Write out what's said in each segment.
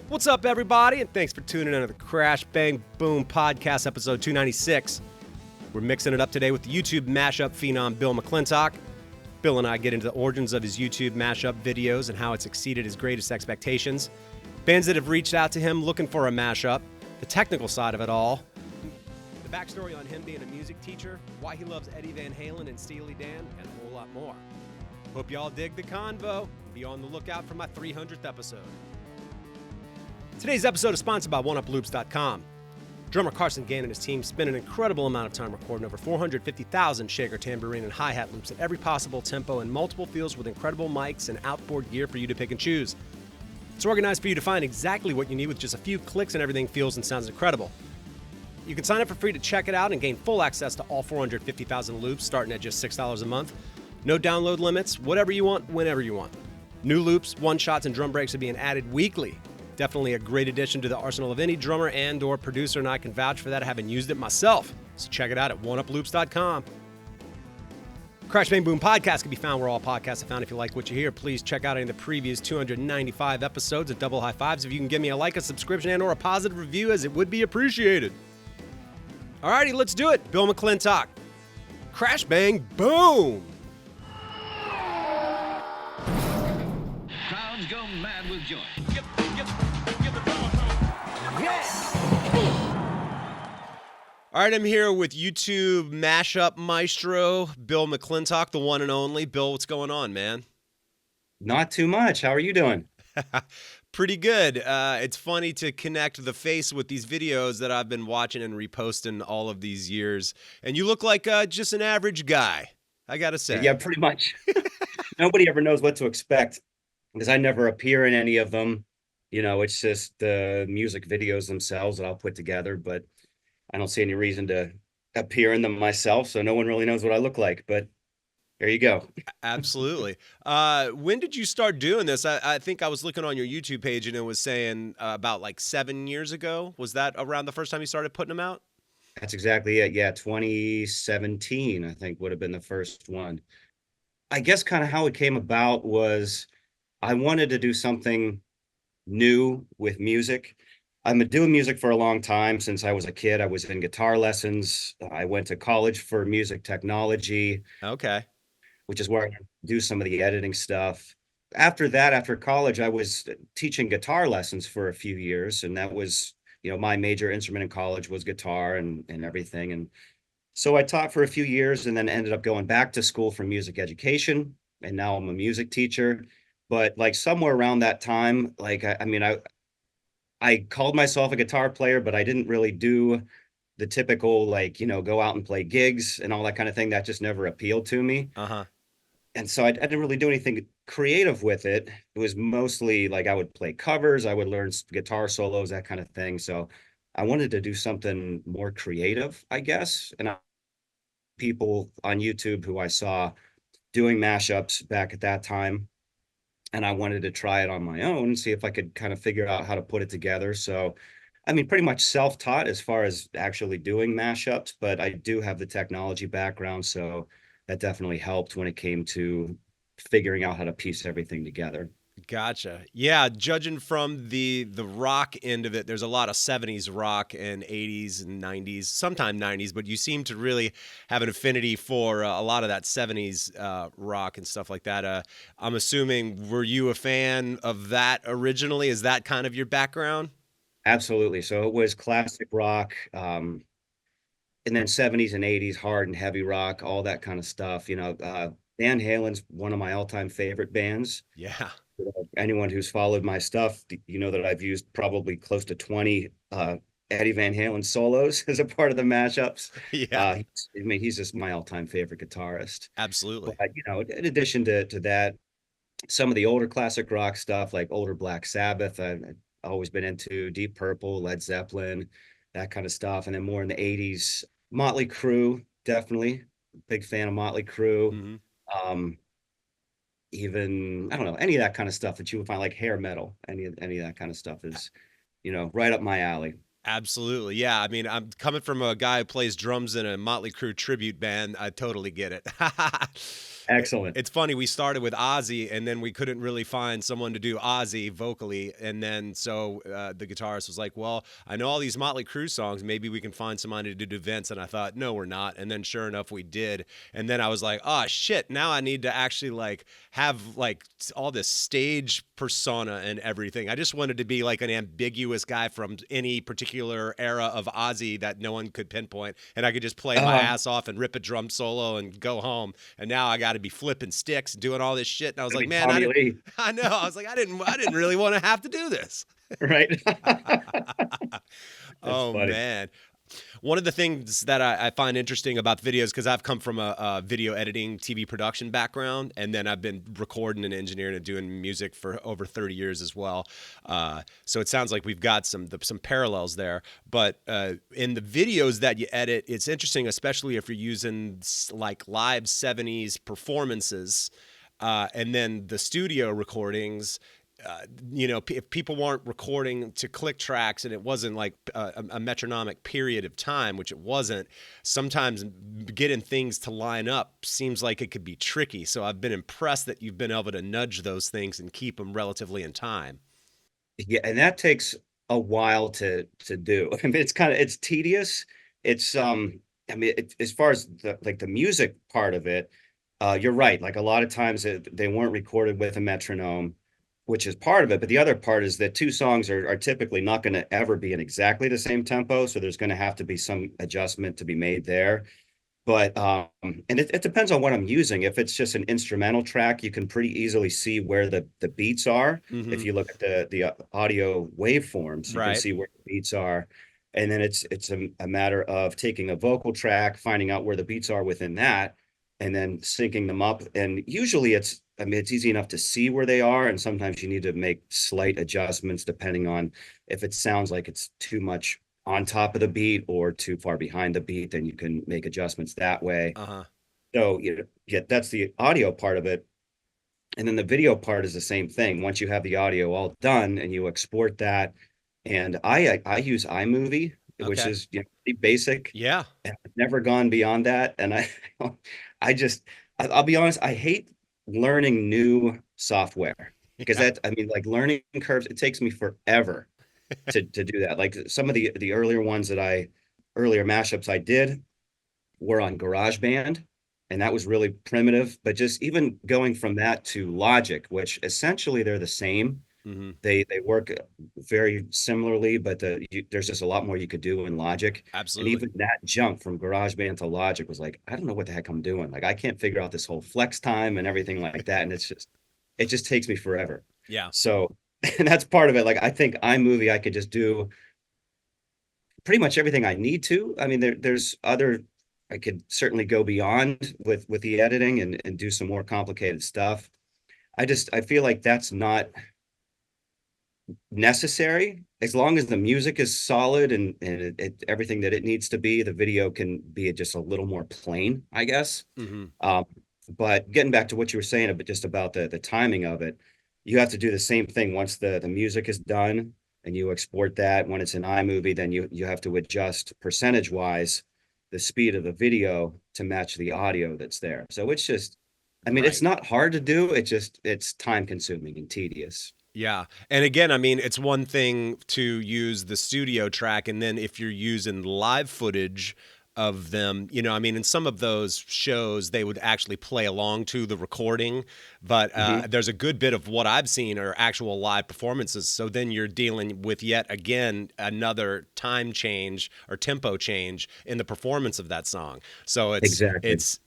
What's up, everybody, and thanks for tuning in to the Crash Bang Boom Podcast, episode 296. We're mixing it up today with the YouTube mashup phenom Bill McClintock. Bill and I get into the origins of his YouTube mashup videos and how it's exceeded his greatest expectations, bands that have reached out to him looking for a mashup, the technical side of it all, the backstory on him being a music teacher, why he loves Eddie Van Halen and Steely Dan, and a whole lot more. Hope y'all dig the convo. Be on the lookout for my 300th episode. Today's episode is sponsored by OneUpLoops.com. Drummer Carson Gann and his team spend an incredible amount of time recording over 450,000 shaker, tambourine, and hi-hat loops at every possible tempo in multiple fields with incredible mics and outboard gear for you to pick and choose. It's organized for you to find exactly what you need with just a few clicks and everything feels and sounds incredible. You can sign up for free to check it out and gain full access to all 450,000 loops starting at just $6 a month. No download limits, whatever you want, whenever you want. New loops, one-shots, and drum breaks are being added weekly. Definitely a great addition to the arsenal of any drummer and or producer, and I can vouch for that, having used it myself. So check it out at oneuploops.com. Crash Bang Boom Podcast can be found where all podcasts are found. If you like what you hear, please check out any of the previous 295 episodes at double high fives. If you can give me a like, a subscription, and or a positive review, as it would be appreciated. Alrighty, let's do it. Bill McClintock. Crash Bang Boom! Crowds go mad with joy. All right, I'm here with YouTube mashup maestro, Bill McClintock, the one and only. Bill, what's going on, man? Not too much. How are you doing? Pretty good. It's funny to connect the face with these videos that I've been watching and reposting all of these years. And you look like just an average guy, I got to say. Yeah, pretty much. Nobody ever knows what to expect because I never appear in any of them. You know, it's just the music videos themselves that I'll put together, but I don't see any reason to appear in them myself, so no one really knows what I look like, but there you go. Absolutely. When did you start doing this? I think I was looking on your YouTube page and it was saying about like 7 years ago. Was that around the first time you started putting them out? That's exactly it. Yeah, 2017, I think, would have been the first one. I guess kind of how it came about was I wanted to do something new with music. I've been doing music for a long time. Since I was a kid, I was in guitar lessons. I went to college for music technology. Okay. Which is where I do some of the editing stuff. After that, after college, I was teaching guitar lessons for a few years. And that was, you know, my major instrument in college was guitar and everything. And so I taught for a few years and then ended up going back to school for music education. And now I'm a music teacher. But like somewhere around that time, like, I called myself a guitar player, but I didn't really do the typical, like, you know, go out and play gigs and all that kind of thing. That just never appealed to me. Uh-huh. And so I didn't really do anything creative with it. It was mostly like I would play covers, I would learn guitar solos, that kind of thing. So I wanted to do something more creative, I guess. And people on YouTube who I saw doing mashups back at that time, and I wanted to try it on my own, see if I could kind of figure out how to put it together. So, I mean, pretty much self-taught as far as actually doing mashups, but I do have the technology background, so that definitely helped when it came to figuring out how to piece everything together. Gotcha. Yeah, judging from the rock end of it, there's a lot of 70s rock and 80s and 90s, sometime 90s, but you seem to really have an affinity for a lot of that 70s rock and stuff like that. I'm assuming, were you a fan of that originally? Is that kind of your background? Absolutely. So it was classic rock, and then 70s and 80s hard and heavy rock, all that kind of stuff. You know, Van Halen's one of my all-time favorite bands. Yeah. Anyone who's followed my stuff, you know that I've used probably close to 20 Eddie Van Halen solos as a part of the mashups. Yeah. He's just my all-time favorite guitarist. Absolutely. But, you know, in addition to that, some of the older classic rock stuff, like older Black Sabbath, I've always been into Deep Purple, Led Zeppelin, that kind of stuff. And then more in the 80s, Motley Crue, definitely. Big fan of Motley Crue. Mm-hmm. Even, I don't know, any of that kind of stuff that you would find, like hair metal, any of that kind of stuff is, you know, right up my alley. Absolutely. Yeah. I mean, I'm coming from a guy who plays drums in a Motley Crue tribute band. I totally get it. Excellent. It's funny, we started with Ozzy and then we couldn't really find someone to do Ozzy vocally. And then so the guitarist was like, well, I know all these Motley Crue songs. Maybe we can find somebody to do Vince. And I thought, no, we're not. And then sure enough, we did. And then I was like, oh, shit, now I need to actually like have like all this stage persona and everything. I just wanted to be like an ambiguous guy from any particular era of Ozzy that no one could pinpoint. And I could just play my ass off and rip a drum solo and go home. And now I got to be flipping sticks, doing all this shit. And I was like, man, I know. I was like, I didn't really want to have to do this. Right. Oh, funny. man. One of the things that I find interesting about videos, because I've come from a video editing, TV production background, and then I've been recording and engineering and doing music for over 30 years as well. So it sounds like we've got some parallels there. But in the videos that you edit, it's interesting, especially if you're using like live 70s performances and then the studio recordings. If people weren't recording to click tracks and it wasn't like a metronomic period of time, which it wasn't, sometimes getting things to line up seems like it could be tricky. So I've been impressed that you've been able to nudge those things and keep them relatively in time. Yeah, and that takes a while to do. I mean, it's tedious. It's as far as the music part of it, you're right. Like a lot of times they weren't recorded with a metronome, which is part of it. But the other part is that two songs are typically not going to ever be in exactly the same tempo. So there's going to have to be some adjustment to be made there. But and it depends on what I'm using. If it's just an instrumental track, you can pretty easily see where the beats are. Mm-hmm. If you look at the audio waveforms, you can see where the beats are. And then it's a matter of taking a vocal track, finding out where the beats are within that, and then syncing them up. And usually it's easy enough to see where they are. And sometimes you need to make slight adjustments depending on if it sounds like it's too much on top of the beat or too far behind the beat, then you can make adjustments that way. So that's the audio part of it. And then the video part is the same thing. Once you have the audio all done and you export that, and I use iMovie, which is pretty basic. Yeah. And I've never gone beyond that. And I'll be honest, I hate learning new software because like learning curves, it takes me forever to do that. Like some of the earlier mashups I did were on GarageBand, and that was really primitive. But just even going from that to Logic, which essentially they're the same. Mm-hmm. They work very similarly, but there's just a lot more you could do in Logic. Absolutely. And even that jump from GarageBand to Logic was like, I don't know what the heck I'm doing. Like I can't figure out this whole flex time and everything like that. And it just takes me forever. Yeah. So, and that's part of it. Like I think iMovie, I could just do pretty much everything I need to. I mean, there's other, I could certainly go beyond with the editing and do some more complicated stuff. I feel like that's not necessary. As long as the music is solid and everything that it needs to be, the video can be just a little more plain, I guess. Mm-hmm. But getting back to what you were saying about the timing of it, you have to do the same thing once the music is done and you export that. When it's in iMovie, then you have to adjust percentage wise the speed of the video to match the audio that's there. So it's just, it's not hard to do. It's time consuming and tedious. Yeah. And again, it's one thing to use the studio track, and then if you're using live footage of them, in some of those shows, they would actually play along to the recording, but there's a good bit of what I've seen are actual live performances. So then you're dealing with yet again another time change or tempo change in the performance of that song. So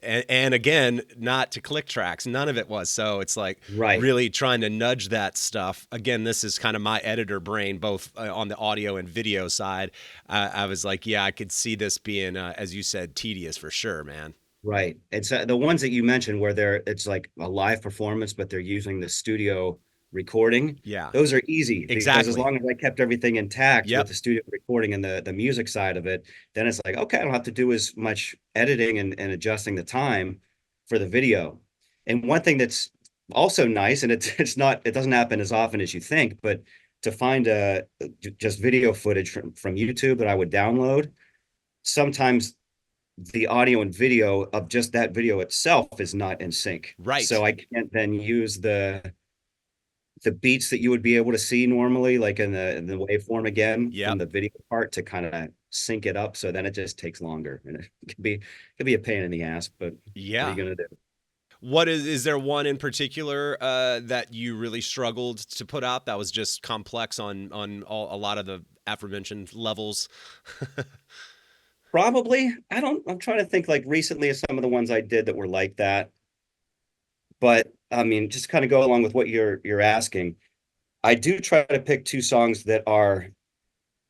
and again, not to click tracks, none of it was. So it's like really trying to nudge that stuff. Again, this is kind of my editor brain, both on the audio and video side. I was like, yeah, I could see this being, as you said, tedious for sure, man. Right. It's the ones that you mentioned where it's like a live performance, but they're using the studio recording. Yeah. Those are easy. Exactly. Because as long as I kept everything intact with the studio recording and the music side of it, then it's like, okay, I don't have to do as much editing and adjusting the time for the video. And one thing that's also nice, and it doesn't happen as often as you think, but to find just video footage from YouTube that I would download, sometimes the audio and video of just that video itself is not in sync. Right. So I can't then use the beats that you would be able to see normally, like in the waveform again from Yep. the video part to kind of sync it up. So then it just takes longer, and it could be a pain in the ass. But what are you Yeah. gonna do? What is there one in particular that you really struggled to put out that was just complex on a lot of the aforementioned levels? Probably. I don't. I'm trying to think like recently of some of the ones I did that were like that. But I mean, just kind of go along with what you're asking. I do try to pick two songs that are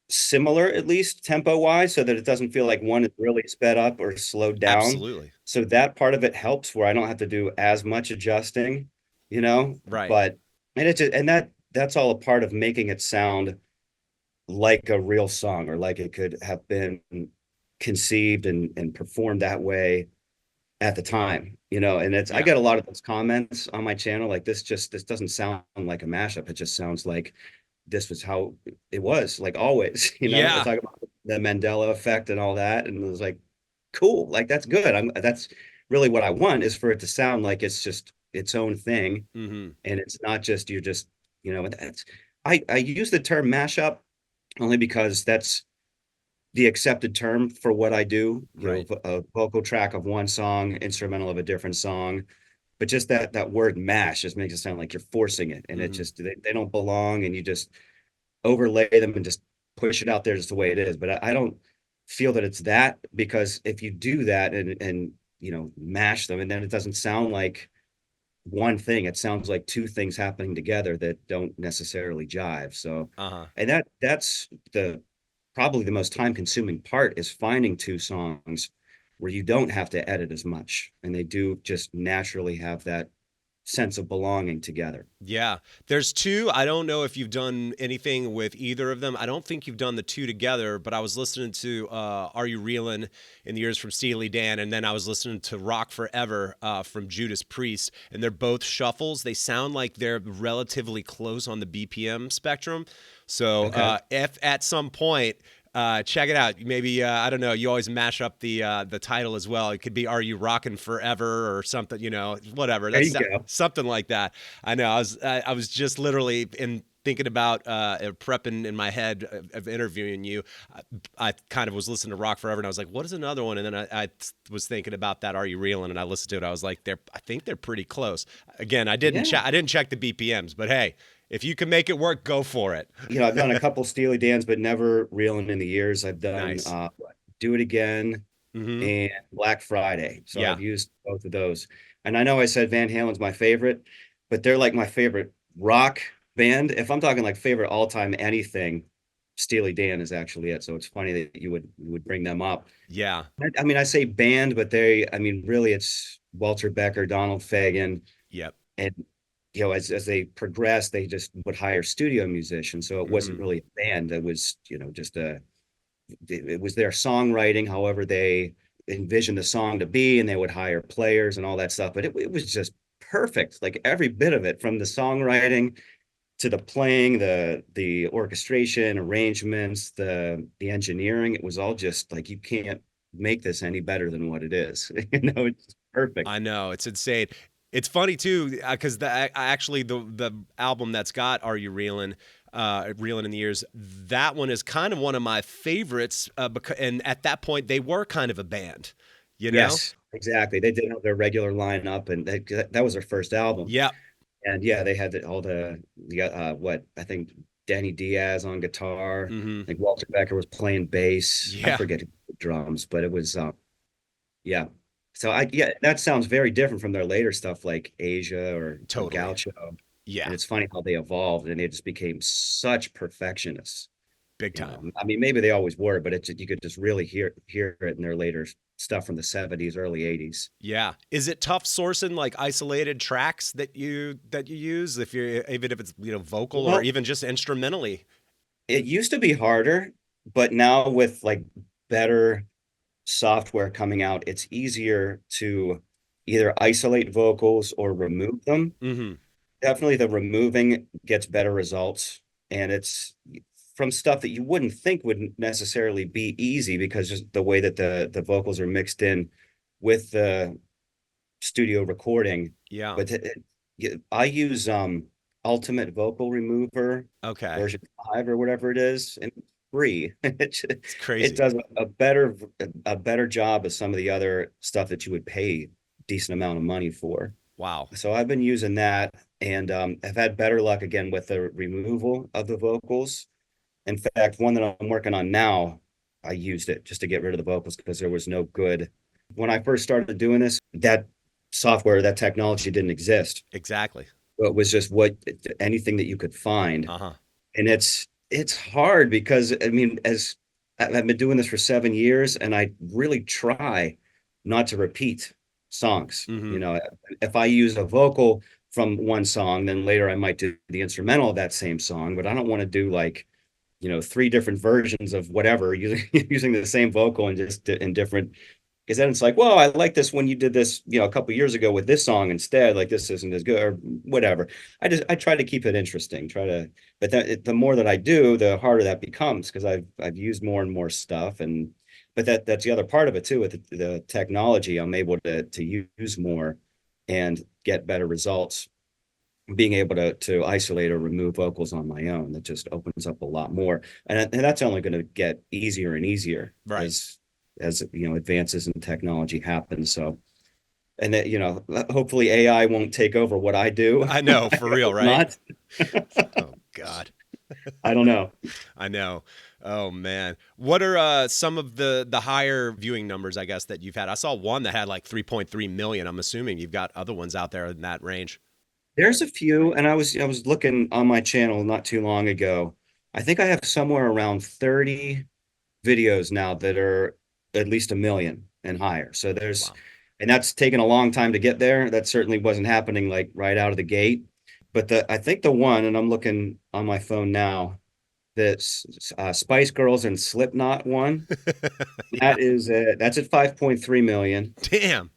similar, at least tempo wise, so that it doesn't feel like one is really sped up or slowed down. Absolutely. So that part of it helps where I don't have to do as much adjusting, you know. Right. But and it's and that's all a part of making it sound like a real song, or like it could have been conceived and performed that way at the time, you know. And it's I Yeah. get a lot of those comments on my channel like this doesn't sound like a mashup. It just sounds like this was how it was, like always. You know, I Yeah. talk about the Mandela effect and all that, and it was like, cool, like that's good. That's really what I want, is for it to sound like it's just its own thing, Mm-hmm. and it's not just you're just, you know. That's I use the term mashup only because that's the accepted term for what I do. You Right. know, a vocal track of one song, instrumental of a different song. But just that word mash just makes it sound like you're forcing it, and it Mm-hmm. just they don't belong, and you just overlay them and just push it out there just the way it is. But I don't feel that it's that, because if you do that and you know, mash them, and then it doesn't sound like one thing, it sounds like two things happening together that don't necessarily jive. So, Uh-huh. and that's the probably the most time consuming part, is finding two songs where you don't have to edit as much, and they do just naturally have that sense of belonging together. Yeah. There's two. I don't know if you've done anything with either of them. I don't think you've done the two together, but I was listening to Are You Reelin' in the Years from Steely Dan, and then I was listening to Rock Forever from Judas Priest, and they're both shuffles. They sound like they're relatively close on the BPM spectrum. So Okay. if at some point check it out. Maybe I don't know. You always mash up the title as well. It could be "Are You Rockin' Forever" or something. You know, whatever. There That's you go. something like that. I know. I was just literally in thinking about prepping in my head of interviewing you. I kind of was listening to Rock Forever, and I was like, "What is another one?" And then I was thinking about that "Are You Reelin'?" and I listened to it. I was like, I think they're pretty close. Again, Yeah. I didn't check the BPMs, but hey, if you can make it work, go for it. You know, I've done a couple Steely Dans, but never Reeling in the Years. I've done Nice. Do It Again Mm-hmm. and Black Friday. So Yeah. I've used both of those. And I know I said Van Halen's my favorite, but they're like my favorite rock band. If I'm talking like favorite all-time anything, Steely Dan is actually it. So it's funny that you would bring them up. Yeah. I mean, I say band, but I mean, really it's Walter Becker, Donald Fagen, Yep. and you know, as they progressed, they just would hire studio musicians. So it wasn't Mm-hmm. really a band. It was, you know, just it was their songwriting, however they envisioned the song to be, and they would hire players and all that stuff. But it was just perfect, like every bit of it, from the songwriting to the playing, the orchestration, arrangements, the engineering. It was all just like, you can't make this any better than what it is. You know, it's perfect. I know, it's insane. It's funny too because actually the album that's got "Are You Reelin'," "Reelin' in the Years," that one is kind of one of my favorites. Because and at that point they were kind of a band, you know. Yes, exactly. They did have their regular lineup, and that was their first album. Yep. And yeah, they had all the what I think Danny Diaz on guitar. Mm-hmm. I think Walter Becker was playing bass. I Yeah. forget the drums, but it was yeah. So yeah, that sounds very different from their later stuff like Asia or Totally. Gaucho. Yeah. And it's funny how they evolved, and they just became such perfectionists. Big You time. know, I mean, maybe they always were, but you could just really hear it in their later stuff from the 70s, early 80s. Yeah. Is it tough sourcing like isolated tracks that you use if you're even if it's vocal or Well, even just instrumentally? it used to be harder, but now with like better software coming out, it's easier to either isolate vocals or remove them. Mm-hmm. Definitely the removing gets better results, and it's from stuff that you wouldn't think would necessarily be easy because just the way that the vocals are mixed in with the studio recording. Yeah. But I use Ultimate Vocal Remover Okay. version 5 or whatever it is, and it's free. It's It crazy. does a better job of some of the other stuff that you would pay decent amount of money for. Wow. So I've been using that, and have had better luck again with the removal of the vocals. In fact, one that I'm working on now, I used it just to get rid of the vocals because there was no good. When I first started doing this, that software, that technology didn't exist. Exactly. It was just anything that you could find. Uh-huh. And it's hard because I mean, as I've been doing this for 7 years, and I really try not to repeat songs. Mm-hmm. You know, if I use a vocal from one song, then later I might do the instrumental of that same song, but I don't want to do like, you know, three different versions of whatever using the same vocal and just in different, because then it's like, well, I like this when you did this, you know, a couple years ago with this song instead, like this isn't as good or whatever. I try to keep it interesting, but the more that I do, the harder that becomes because I've used more and more stuff. And but that's the other part of it too, with the technology. I'm able to use more and get better results, being able to isolate or remove vocals on my own. That just opens up a lot more, and that's only going to get easier and easier Right. as you know, advances in technology happen. So, and that, you know, hopefully AI won't take over what I do. I know, I for real, hope right? not. Oh God. I don't know. I know. Oh man. What are some of the higher viewing numbers, I guess, that you've had? I saw one that had like 3.3 million. I'm assuming you've got other ones out there in that range. There's a few, and I was looking on my channel not too long ago. I think I have somewhere around 30 videos now that are at least a million and higher. So Wow. and that's taken a long time to get there. That certainly wasn't happening like right out of the gate. But I think the one, and I'm looking on my phone now, that's Spice Girls and Slipknot one. Yeah. That's at 5.3 million. Damn.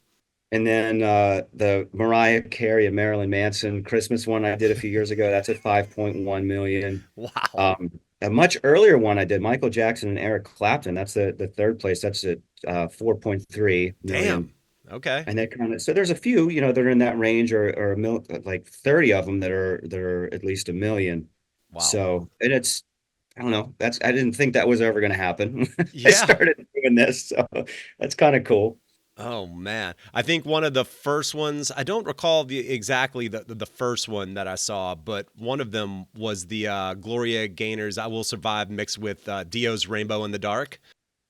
And then the Mariah Carey and Marilyn Manson Christmas one I did a few years ago, that's at 5.1 million. Wow. A much earlier one I did, Michael Jackson and Eric Clapton, that's the third place. That's at 4.3 million. Damn. Okay. And that kind of, so there's a few, you know, that are in that range, or like 30 of them that are at least a million. Wow. So, and I don't know, I didn't think that was ever going to happen. I Yeah. started doing this, so that's kind of cool. Oh man. I think one of the first ones, I don't recall exactly the first one that I saw, but one of them was the Gloria Gaynor's I Will Survive mixed with Dio's Rainbow in the Dark.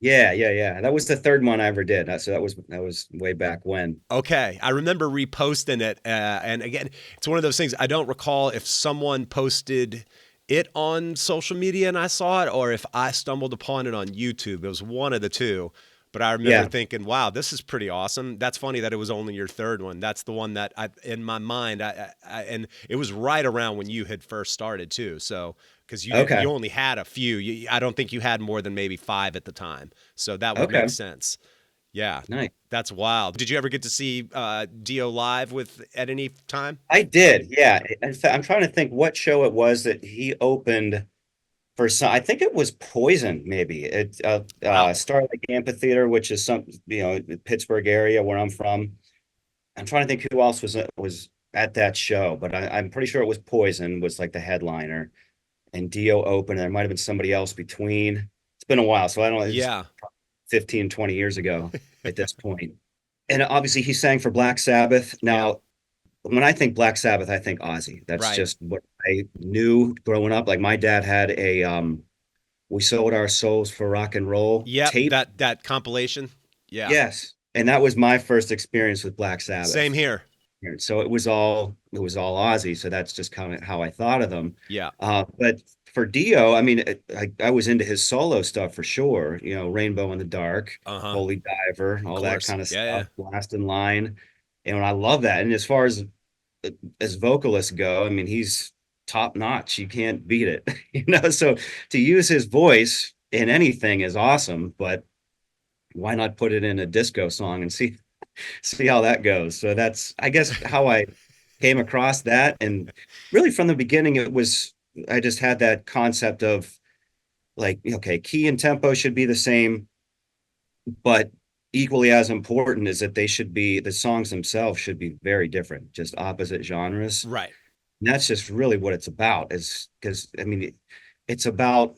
Yeah, yeah, yeah. That was the third one I ever did. So that was way back when. Okay, I remember reposting it, and again, it's one of those things I don't recall if someone posted it on social media and I saw it, or if I stumbled upon it on YouTube. It was one of the two. But I remember Yeah. thinking, "Wow, this is pretty awesome." That's funny that it was only your third one. That's the one that in my mind, and it was right around when you had first started too. So because you Okay. only had a few, I don't think you had more than maybe five at the time. So that would make Okay. sense. Yeah, Nice. that's wild. Did you ever get to see Dio live at any time? I did. Yeah. In fact, I'm trying to think what show it was that he opened for some. I think it was Poison, maybe. It Wow. Starlight Amphitheater, which is some, you know, Pittsburgh area where I'm from. I'm trying to think who else was at that show, but I'm pretty sure it was Poison was like the headliner, and Dio opened. There might have been somebody else between. It's been a while, so I don't know. It's Yeah. 15, 20 years ago at this point. And obviously he sang for Black Sabbath. Yeah. Now, when I think Black Sabbath, I think Ozzy. That's Right. just what I knew growing up. Like my dad had a We Sold Our Souls for Rock and Roll Yep. tape. That compilation. Yeah. Yes. And that was my first experience with Black Same Sabbath. here. So it was all Ozzy. So that's just kind of how I thought of them. Yeah. But for Dio, I mean, I was into his solo stuff for sure. You know, Rainbow in the Dark, Uh huh. Holy Diver, Of all that course. kind of Yeah. Yeah. stuff. Last in Line, and I love that. And as far as vocalists go, I mean, he's top notch. You can't beat it. You know, so to use his voice in anything is awesome. But why not put it in a disco song and see how that goes? So that's, I guess, how I came across that. And really from the beginning, I just had that concept of like, okay, key and tempo should be the same, but equally as important is that the songs themselves should be very different, just opposite genres. Right. And that's just really what it's about, is because, I mean, it's about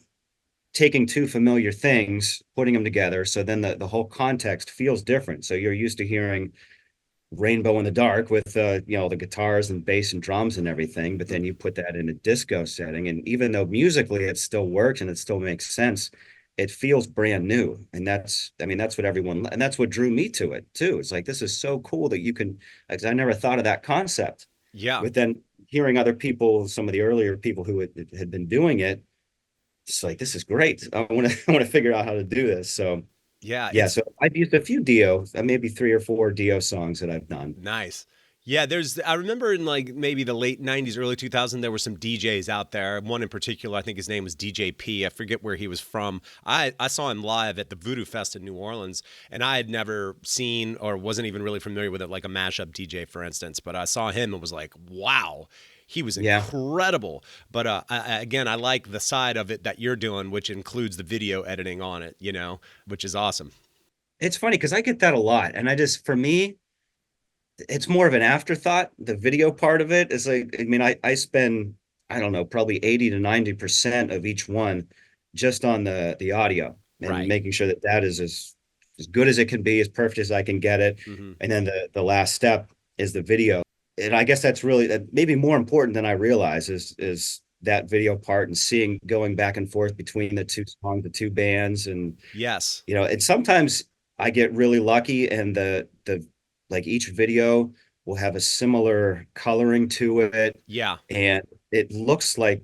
taking two familiar things, putting them together. So then the whole context feels different. So you're used to hearing Rainbow in the Dark with, the guitars and bass and drums and everything, but then you put that in a disco setting. And even though musically it still works and it still makes sense, it feels brand new. And that's what everyone, and that's what drew me to it too. It's like, this is so cool that you can, because I never thought of that concept. Yeah. But then hearing other people, some of the earlier people who had been doing it, it's like, this is great. I want to figure out how to do this. So Yeah. yeah, so I've used a few Dio, maybe 3 or 4 Dio songs that I've done. Nice. Yeah, I remember in like maybe the late 90s, early 2000s, there were some DJs out there. One in particular, I think his name was DJ P. I forget where he was from. I saw him live at the Voodoo Fest in New Orleans, and I had never seen or wasn't even really familiar with it, like a mashup DJ, for instance. But I saw him and was like, wow, he was Yeah. incredible. But again, I like the side of it that you're doing, which includes the video editing on it, which is awesome. It's funny because I get that a lot. And for me, it's more of an afterthought. The video part of it is like, I mean, I spend, I don't know, probably 80 to 90% of each one just on the audio and Right. making sure that that is as good as it can be, as perfect as I can get it. Hmm. And then the last step is the video. And I guess that's really maybe more important than I realize is that video part, and seeing, going back and forth between the two songs, the two bands. And Yes. and sometimes I get really lucky, and the like each video will have a similar coloring to it, Yeah. and it looks like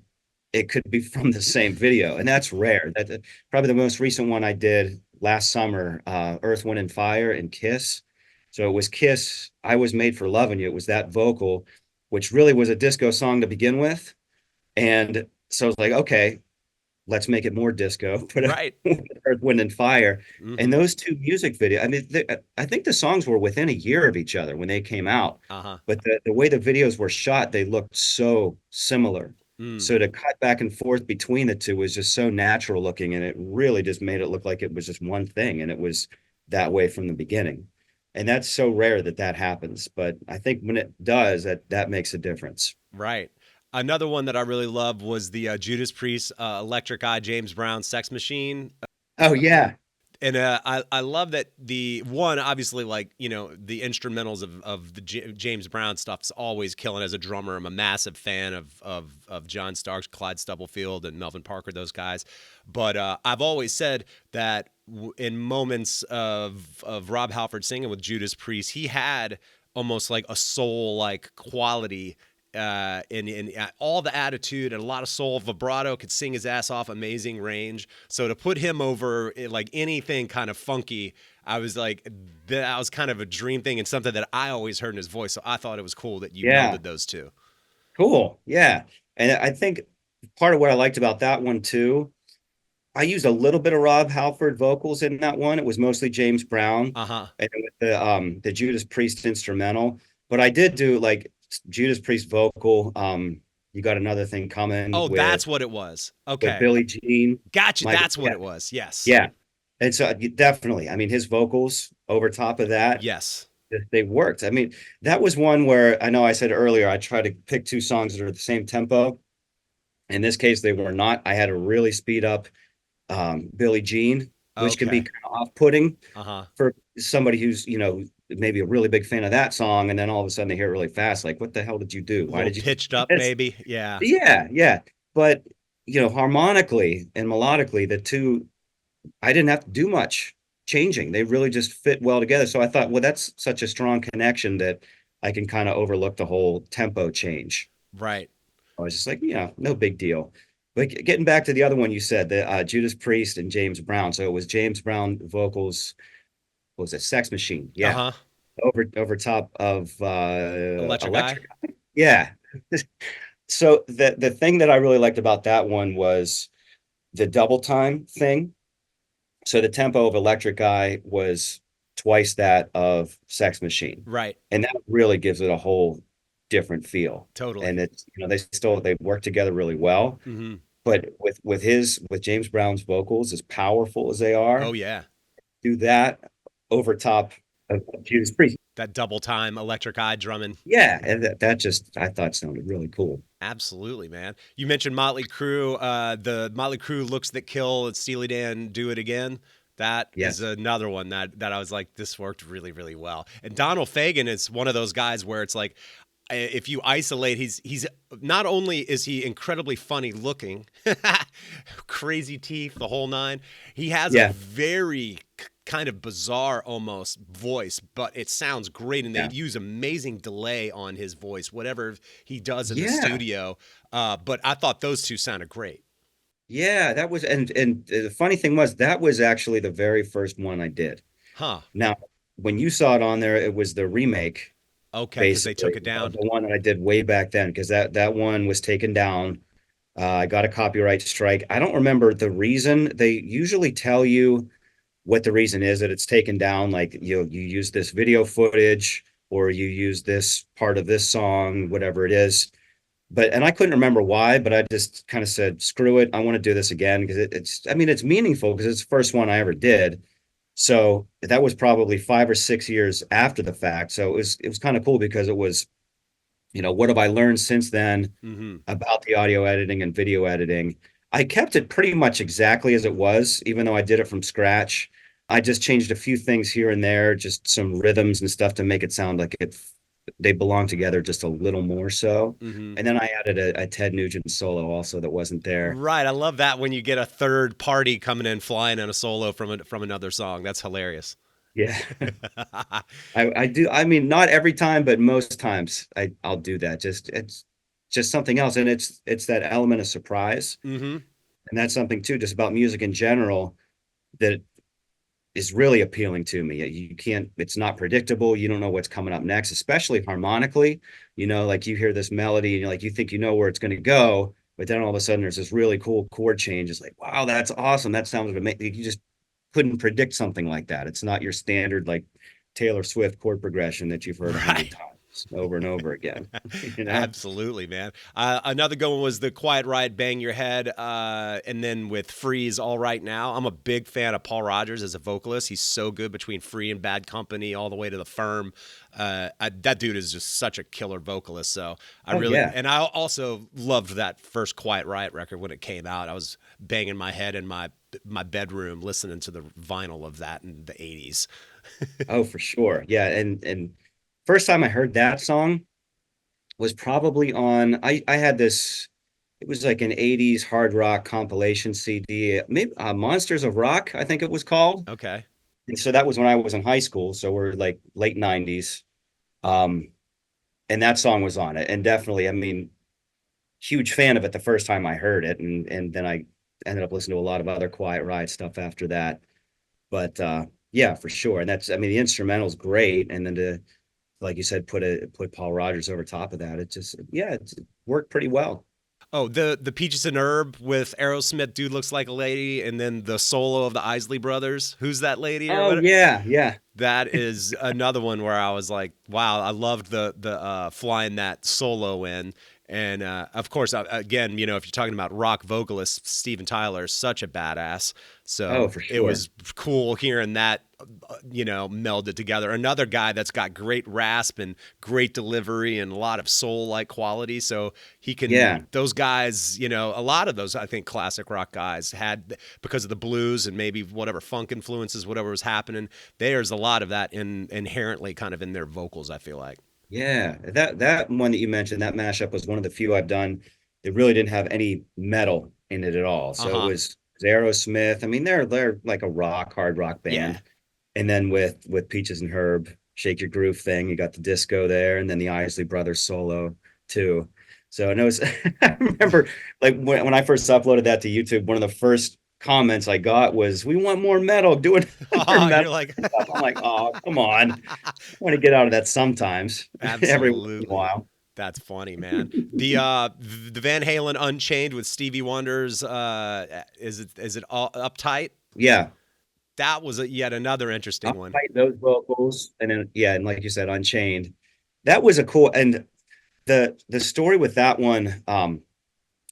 it could be from the same video, and that's rare. Probably the most recent one I did last summer, Earth, Wind and Fire and Kiss. So it was Kiss, I Was Made for Loving You. It was that vocal, which really was a disco song to begin with. And so it's like, okay, let's make it more disco, put it Right. Earth, Wind and Fire. And Hmm. those two music videos, I mean, I think the songs were within a year of each other when they came out, Uh-huh. but the way the videos were shot, they looked so similar. Mm. So to cut back and forth between the two was just so natural looking, and it really just made it look like it was just one thing, and it was that way from the beginning. And that's so rare that that happens, but I think when it does, that makes a difference. Right. Another one that I really loved was the Judas Priest, Electric Eye, James Brown, Sex Machine. Oh yeah, And I love that the one, obviously, like, the instrumentals of the James Brown stuff is always killing as a drummer. I'm a massive fan of John Starks, Clyde Stubblefield, and Melvin Parker, those guys. But I've always said that in moments of Rob Halford singing with Judas Priest, he had almost like a soul like quality, and all the attitude and a lot of soul, vibrato, could sing his ass off, amazing range. So to put him over like anything kind of funky, I was like, that was kind of a dream thing and something that I always heard in his voice. So I thought it was cool that you yeah, melded those two. cool, yeah. And I think part of what I liked about that one too, I used a little bit of Rob Halford vocals in that one. It was mostly James Brown, Uh huh. and with the Judas Priest instrumental. But I did do like Judas Priest vocal. You Got Another Thing Coming Oh, that's what it was. with Okay. Billie Jean. Gotcha. Michael, That's what yeah, it was. Yes. yeah. And so definitely, I mean, his vocals over top of that, Yes. they worked. I mean, that was one where I know I said earlier I try to pick two songs that are the same tempo. In this case, they were not. I had to really speed up Billie Jean, which can be Okay. kind of off-putting Uh huh. for somebody who's, maybe a really big fan of that song, and then all of a sudden they hear it really fast. Like, what the hell did you do? A Why little did you pitched do up, this? maybe. Yeah. Yeah, yeah. But, harmonically and melodically, the two, I didn't have to do much changing. They really just fit well together. So I thought, well, that's such a strong connection that I can kind of overlook the whole tempo change. Right. I was just like, no big deal. But getting back to the other one you said, the Judas Priest and James Brown. So it was James Brown vocals. What was it? Sex Machine. Uh Yeah, huh. over top of Electric Eye. Electric. Yeah. So the thing that I really liked about that one was the double time thing. So the tempo of Electric Eye was twice that of Sex Machine, Right. and that really gives it a whole different feel. Totally. And it's they work together really well. Mm-hmm. but with James Brown's vocals, as powerful as they are, Oh yeah. do that over top of Judas Priest. That double time electric eye drumming. Yeah, and that just I thought sounded really cool. Absolutely, man. You mentioned Motley Crue. The Motley Crue Looks That Kill and Steely Dan Do It Again. That is Yes. another one that I was like, this worked really, really well. And Donald Fagen is one of those guys where it's like, if you isolate, he's not only is he incredibly funny looking, crazy teeth, the whole nine. He has a Yeah. very kind of bizarre almost voice, but it sounds great, and they Yeah. use amazing delay on his voice, whatever he does in the Yeah. studio. But I thought those two sounded great. Yeah, that was and the funny thing was that was actually the very first one I did. Huh. Now, when you saw it on there, it was the remake, Okay, because they basically, took it down. the one that I did way back then, because that one was taken down. I got a copyright strike. I don't remember the reason. They usually tell you what the reason is that it's taken down. Like you use this video footage or you use this part of this song, whatever it is. And I couldn't remember why, but I just kind of said, screw it. I want to do this again because I mean, it's meaningful because it's the first one I ever did. So that was probably 5 or 6 years after the fact. So it was kind of cool because it was, what have I learned since then Mm-hmm. about the audio editing and video editing? I kept it pretty much exactly as it was, even though I did it from scratch. I just changed a few things here and there, just some rhythms and stuff to make it sound like they belong together just a little more so. Mm-hmm. And then I added a Ted Nugent solo also that wasn't there. Right. I love that when you get a third party coming in flying in a solo from another song. That's hilarious. Yeah. I do. I mean, not every time, but most times I'll do that. It's just something else. And it's that element of surprise. Mm-hmm. And that's something too, just about music in general, that is really appealing to me. It's not predictable. You don't know what's coming up next, especially harmonically. Like you hear this melody and you think you know where it's going to go, but then all of a sudden there's this really cool chord change. It's like, wow, that's awesome. That sounds amazing. You just couldn't predict something like that. It's not your standard like Taylor Swift chord progression that you've heard 100 Right. times over and over again. Absolutely, man. Another good one was the Quiet Riot, Bang Your Head, and then with Freeze, All Right Now. I'm a big fan of Paul Rodgers as a vocalist. He's so good between Free and Bad Company all the way to The Firm. That dude is just such a killer vocalist. So Yeah. and I also loved that first Quiet Riot record when it came out. I was banging my head in my bedroom listening to the vinyl of that in the 80s. Oh, for sure. Yeah. And first time I heard that song was probably on, I had this, it was like an 80s hard rock compilation CD, maybe Monsters of Rock, I think it was called. Okay. And so that was when I was in high school. So we're like late 90s. Um, and that song was on it. And definitely, I mean, huge fan of it the first time I heard it. And then I ended up listening to a lot of other Quiet Riot stuff after that. But yeah, for sure. And I mean, the instrumental's great. And then like you said, put Paul Rodgers over top of that. It worked pretty well. Oh, the Peaches and Herb with Aerosmith, Dude Looks Like a Lady, and then the solo of the Isley Brothers. Who's that lady? Or Oh what? yeah, yeah. That is another one where I was like, wow, I loved the flying that solo in. And of course, again, if you're talking about rock vocalists, Steven Tyler is such a badass. Oh, So for it sure. was cool hearing that, melded together. Another guy that's got great rasp and great delivery and a lot of soul-like quality. So he Yeah, can, those guys, a lot of those, I think, classic rock guys had, because of the blues and maybe whatever funk influences, whatever was happening, there's a lot of that inherently kind of in their vocals, I feel like. yeah. That one that you mentioned, that mashup was one of the few I've done that really didn't have any metal in it at all. So it Uh-huh. was Aerosmith. I mean, they're like a hard rock Yeah. band. And then with Peaches and Herb, Shake Your Groove thing, you got the disco there, and then the Isley Brothers solo too. So and it was I remember like when I first uploaded that to YouTube, one of the first comments I got was, "We want more metal, doing more You're metal like, stuff." I'm like, "Oh, come on. I want to get out of that sometimes, every once in a absolutely. while." That's funny, man. The Van Halen Unchained with Stevie Wonder's is it all uptight? Yeah. That was yet another I'll interesting one. fight those vocals. And then yeah, and like you said, Unchained. That was a cool, and the story with that one,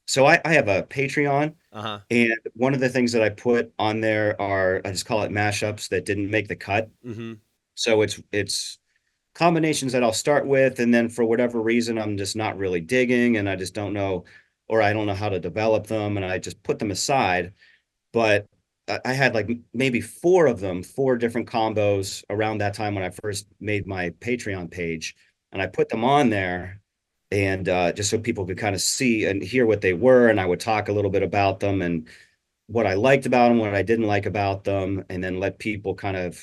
So I have a Patreon, Uh-huh. and one of the things that I put on there are, I just call it mashups that didn't make the cut. Mm-hmm. So it's combinations that I'll start with, and then for whatever reason I'm just not really digging, and I just don't know, or I don't know how to develop them, and I just put them aside. But I had like maybe four of them, four different combos around that time when I first made my Patreon page, and I put them on there, and just so people could kind of see and hear what they were, and I would talk a little bit about them and what I liked about them, what I didn't like about them, and then let people kind of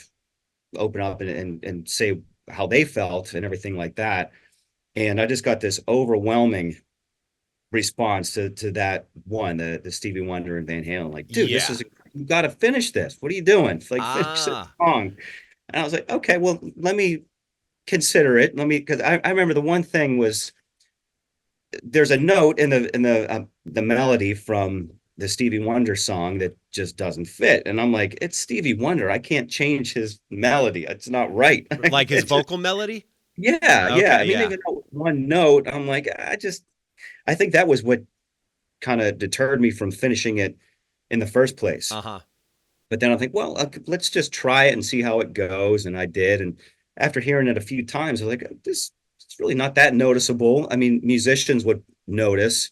open up and say how they felt and everything like that. And I just got this overwhelming response to that one, the Stevie Wonder and Van Halen. Like, dude, this Yeah. is, you got to finish this. What are you doing? It's like, finish this Ah. song. And I was like, okay, well, let me consider it. Let me, because I remember the one thing was there's a note in the melody from the Stevie Wonder song that just doesn't fit. And I'm like, it's Stevie Wonder. I can't change his melody. It's not right. Like his It's just, vocal melody? yeah, yeah. I Okay, mean, yeah. even though one note, I'm like, I think that was what kind of deterred me from finishing it in the first place. Uh-huh. But then I think, well, let's just try it and see how it goes. And I did. And after hearing it a few times, I was like, this it's really not that noticeable. I mean, musicians would notice,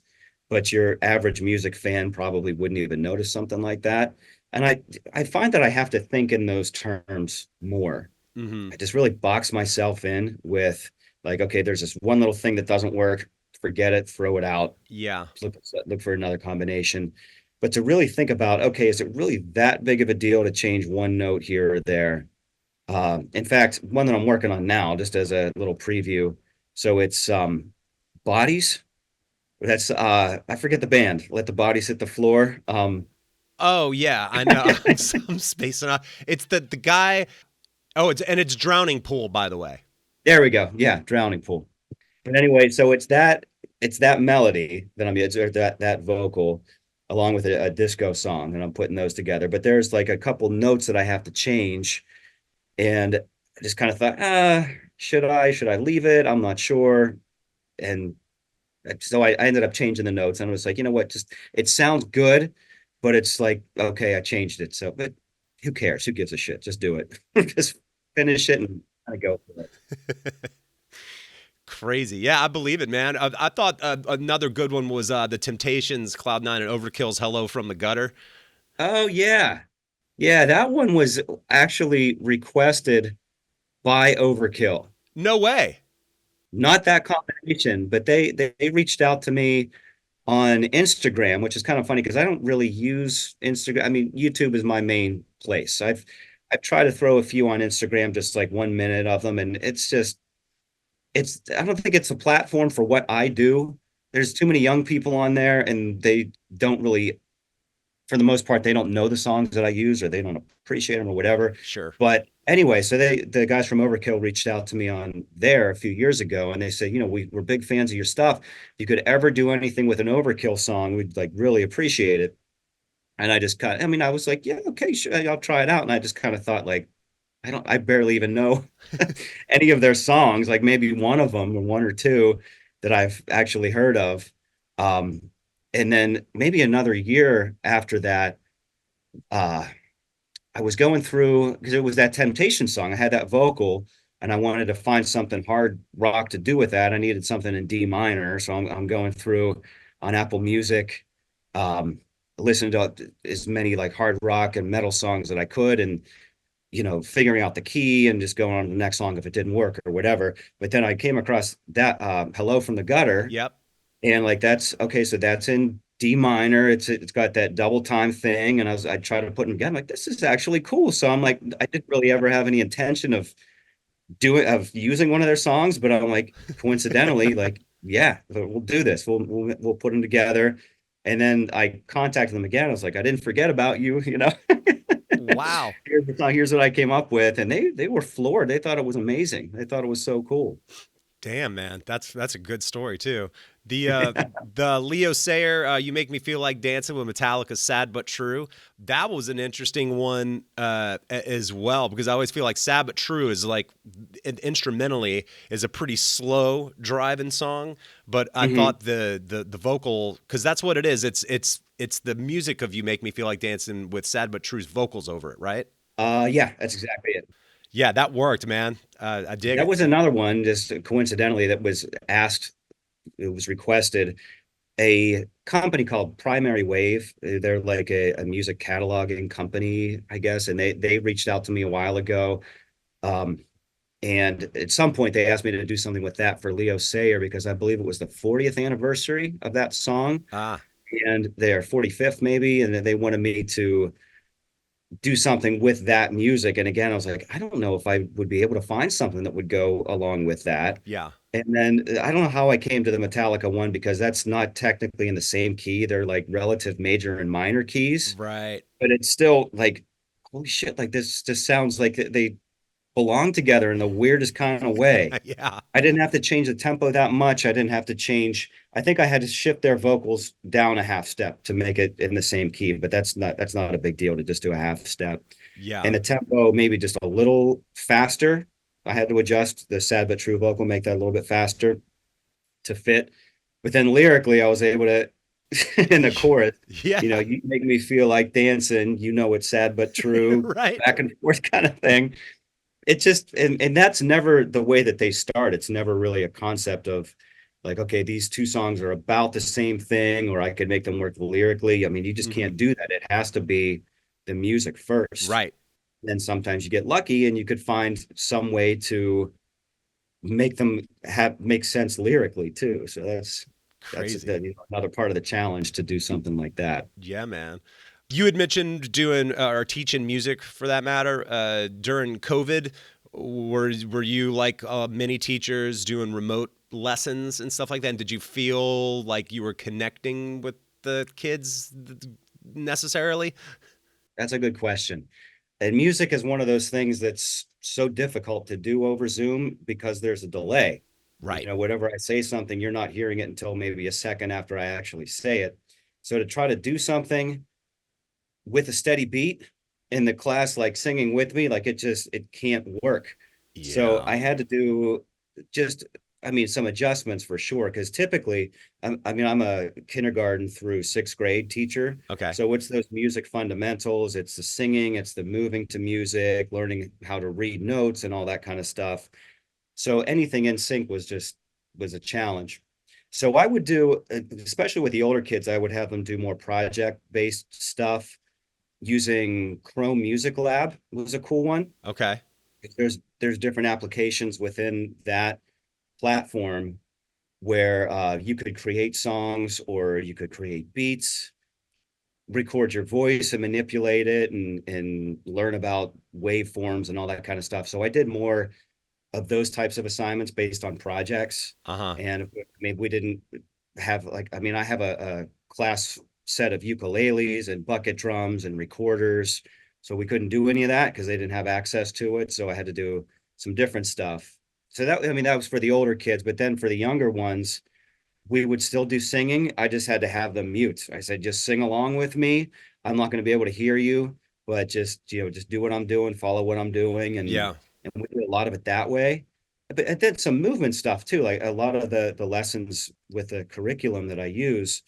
but your average music fan probably wouldn't even notice something like that. And I find that I have to think in those terms more. Mm-hmm. I just really box myself in with like, okay, there's this one little thing that doesn't work, forget it, throw it out, Yeah. look for another combination. But to really think about, okay, is it really that big of a deal to change one note here or there? In fact, one that I'm working on now, just as a little preview. So it's Bodies. That's I forget the band. Let the Bodies hit the floor. Oh yeah, I know. I'm spacing out. It's the guy. Oh, it's Drowning Pool, by the way. There we go. Yeah, Drowning Pool. But anyway, so it's that melody that or that vocal along with a disco song, and I'm putting those together. But there's like a couple notes that I have to change, and I just kind of thought, should I leave it? I'm not sure. And so I ended up changing the notes, and I was like, you know what, just it sounds good, but it's like, okay, I changed it. So, but who cares? Who gives a shit? Just do it. Just finish it and kind of go for it. Crazy. Yeah, I believe it, man. I thought another good one was the Temptations, Cloud Nine, and Overkill's "Hello from the Gutter." Oh yeah. Yeah, that one was actually requested by Overkill. No way. Not that combination, but they reached out to me on Instagram, which is kind of funny because I don't really use Instagram. I mean, YouTube is my main place. I've tried to throw a few on Instagram, just like 1 minute of them, and it's just it's I don't think it's a platform for what I do. There's too many young people on there, and they don't really, for the most part, they don't know the songs that I use or they don't appreciate them or whatever. Sure. But anyway, so the guys from Overkill reached out to me on there a few years ago, and they said, we're big fans of your stuff. If you could ever do anything with an Overkill song, we'd like really appreciate it. And I was like, yeah, okay, sure, I'll try it out. And I just kind of thought like, I barely even know any of their songs, like maybe one of them or one or two that I've actually heard of. Um, and then maybe another year after that, uh, I was going through because it was that Temptation song. I had that vocal, and I wanted to find something hard rock to do with that. I needed something in D minor, so I'm going through on Apple Music, um, listening to as many like hard rock and metal songs that I could, and figuring out the key and just going on to the next song if it didn't work or whatever. But then I came across that "Hello from the Gutter," Yep. and like that's okay. So that's in D minor. It's got that double time thing, and I tried to put them together. I'm like, this is actually cool. So I'm like, I didn't really ever have any intention of using one of their songs, but I'm like, coincidentally, like, yeah, we'll do this. We'll put them together. And then I contacted them again. I was like, I didn't forget about you, Wow. Here's the song, here's what I came up with. And they were floored. They thought it was amazing. They thought it was so cool. Damn, man. That's a good story too. The Leo Sayer, "You Make Me Feel Like Dancing" with Metallica's "Sad But True." That was an interesting one as well, because I always feel like "Sad But True" is like instrumentally is a pretty slow driving song, but I Hmm. thought the vocal, because that's what it is. It's the music of "You Make Me Feel Like Dancing" with "Sad But True's" vocals over it, right? Yeah, that's exactly it. Yeah, that worked, man. I dig That it. was another one, just coincidentally, that was asked, it was requested. A company called Primary Wave. They're like a music cataloging company, I guess, and they reached out to me a while ago. Um, and at some point, they asked me to do something with that for Leo Sayer because I believe it was the 40th anniversary of that song, Ah, and their 45th maybe, and they wanted me to do something with that music. And again, I was like, I don't know if I would be able to find something that would go along with that. yeah. And then I don't know how I came to the Metallica one because that's not technically in the same key. They're like relative major and minor keys, Right. but it's still like, holy shit, like this just sounds like they belong together in the weirdest kind of way. Yeah. I didn't have to change the tempo that much. I didn't have to change. I think I had to shift their vocals down a half step to make it in the same key, but that's not a big deal to just do a half step. Yeah. And the tempo maybe just a little faster. I had to adjust the sad but true vocal, make that a little bit faster to fit. But then lyrically, I was able to in the chorus, Yeah. you make me feel like dancing, it's sad but true, Right. back and forth kind of thing. It just and that's never the way that they start. It's never really a concept of like, okay, these two songs are about the same thing, or I could make them work lyrically. I mean, you just Hmm. can't do that. It has to be the music first. Right. Then sometimes you get lucky and you could find some way to make them have make sense lyrically too. So that's Crazy. another part of the challenge to do something like that. Yeah, man. You had mentioned doing or teaching music for that matter during COVID. Were you like many teachers doing remote lessons and stuff like that? And did you feel like you were connecting with the kids necessarily? That's a good question. And music is one of those things that's so difficult to do over Zoom because there's a delay. Right. Whatever I say something, you're not hearing it until maybe a second after I actually say it. So to try to do something with a steady beat in the class, like singing with me, like it can't work. So Yeah. I had to do just, I mean, some adjustments for sure. Because typically, I'm a kindergarten through sixth grade teacher. Okay. So it's those music fundamentals, it's the singing, it's the moving to music, learning how to read notes and all that kind of stuff. So anything in sync was a challenge. So I would do, especially with the older kids, I would have them do more project based stuff using Chrome Music Lab was a cool one. Okay. There's different applications within that platform where you could create songs or you could create beats, record your voice and manipulate it and learn about waveforms and all that kind of stuff. So I did more of those types of assignments based on projects. Uh-huh. And I mean, we didn't have like, I mean, I have a class set of ukuleles and bucket drums and recorders. So we couldn't do any of that because they didn't have access to it. So I had to do some different stuff. So I mean, that was for the older kids. But then for the younger ones, we would still do singing. I just had to have them mute. I said, just sing along with me. I'm not going to be able to hear you, but just do what I'm doing, follow what I'm doing. Yeah. And we did a lot of it that way. But I did some movement stuff too. Like a lot of the lessons with the curriculum that I use,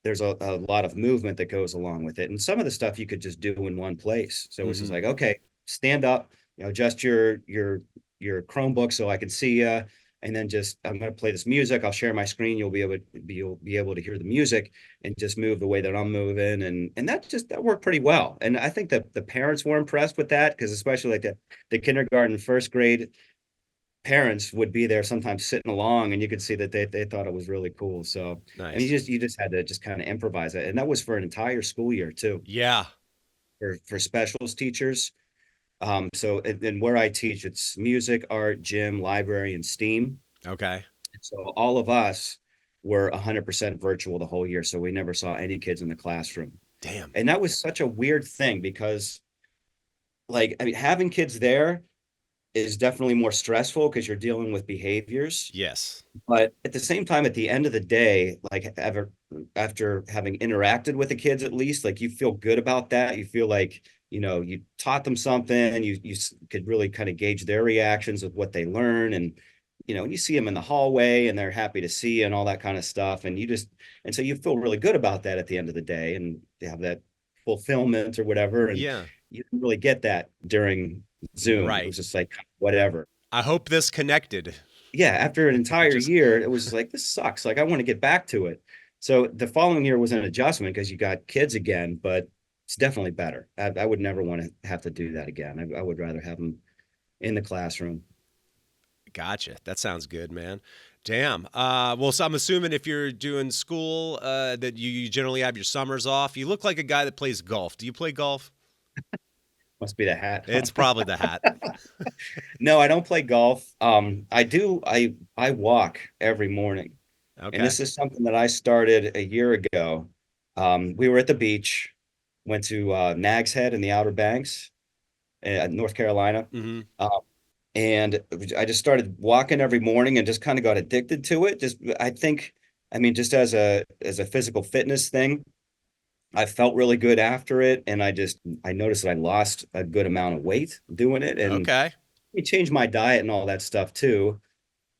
there's a lot of movement that goes along with it. And some of the stuff you could just do in one place. So it's just Hmm. like, okay, stand up, adjust your Chromebook so I can see you. And then just I'm going to play this music. I'll share my screen. You'll be able to hear the music and just move the way that I'm moving. And that worked pretty well. And I think that the parents were impressed with that because especially like the kindergarten, first grade parents would be there sometimes sitting along and you could see that they thought it was really cool. So and Nice. you just had to just kind of improvise it. And that was for an entire school year too, Yeah. for specials teachers. So and where I teach, it's music, art, gym, library, and STEAM. Okay. So all of us were 100% virtual the whole year. So we never saw any kids in the classroom. Damn. And that was such a weird thing because like, I mean, having kids there, is definitely more stressful because you're dealing with behaviors. Yes. But at the same time, at the end of the day, like after having interacted with the kids, at least, like you feel good about that. You feel like, you taught them something, you could really kind of gauge their reactions of what they learn. And, and you see them in the hallway and they're happy to see you and all that kind of stuff. And so you feel really good about that at the end of the day and you have that fulfillment or whatever. And Yeah. you didn't really get that during Zoom. It Right. was just like, whatever. I hope this connected. Yeah, after an entire Just year, it was like, this sucks. Like, I want to get back to it. So the following year was an adjustment because you got kids again, but it's definitely better. I would never want to have to do that again. I would rather have them in the classroom. gotcha. That sounds good, man. Damn. Well, so I'm assuming if you're doing school, that you generally have your summers off. You look like a guy that plays golf. Do you play golf? Must be the hat. It's probably the hat. No, I don't play golf. I do. I walk every morning, and Okay. this is something that I started a year ago. We were at the beach, went to Nag's Head in the Outer Banks, North Carolina. Mm-hmm. And I just started walking every morning and just kind of got addicted to it. I mean, just as a physical fitness thing, I felt really good after it. And I noticed that I lost a good amount of weight doing it. And Okay. it changed my diet and all that stuff too.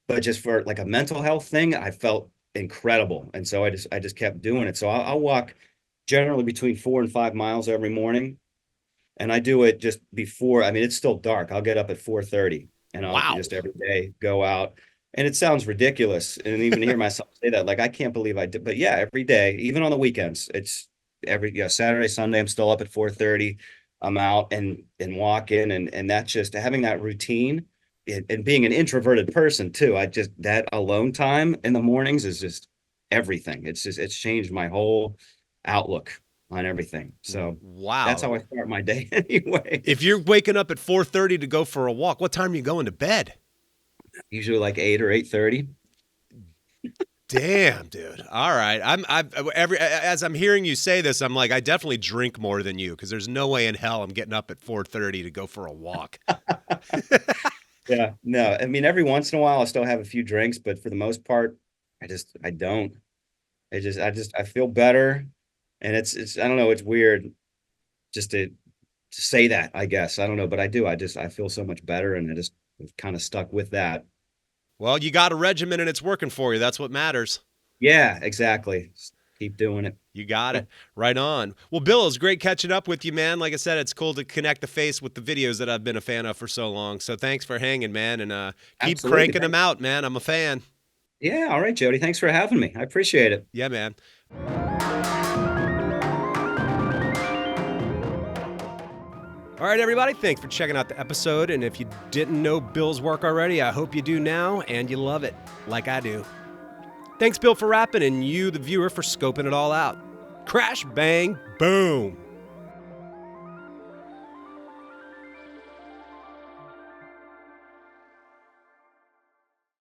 But just for like a mental health thing, I felt incredible. And so I just kept doing it. So I'll walk generally between 4 and 5 miles every morning. And I do it just before, I mean, it's still dark. I'll get up at 4:30 and I'll Wow. just every day go out. And it sounds ridiculous. And even hear myself say that, like, I can't believe I did. But yeah, every day, even on the weekends, it's Saturday, Sunday, I'm still up at 4:30. I'm out and walking. And that's just having that routine and being an introverted person too. That alone time in the mornings is just everything. It's changed my whole outlook on everything. So that's how Wow. I start my day anyway. If you're waking up at 4:30 to go for a walk, what time are you going to bed? Usually like 8 or 8:30. Damn, dude. All right. As I'm hearing you say this, I'm like, I definitely drink more than you because there's no way in hell I'm getting up at 4:30 to go for a walk. Yeah, no, I mean, every once in a while I still have a few drinks, but for the most part, I don't. I feel better. And I don't know, it's weird just to say that, I guess. I don't know, but I do. I feel so much better and I just kind of stuck with that. Well, you got a regimen and it's working for you. That's what matters. Yeah, exactly. Just keep doing it. You got it. Right on. Well, Bill, it was great catching up with you, man. Like I said, it's cool to connect the face with the videos that I've been a fan of for so long. So thanks for hanging, man. And keep Absolutely. cranking them out, man. I'm a fan. Yeah, all right, Jody. Thanks for having me. I appreciate it. Yeah, man. All right, everybody, thanks for checking out the episode. And if you didn't know Bill's work already, I hope you do now and you love it, like I do. Thanks, Bill, for rapping, and you, the viewer, for scoping it all out. Crash, bang, boom.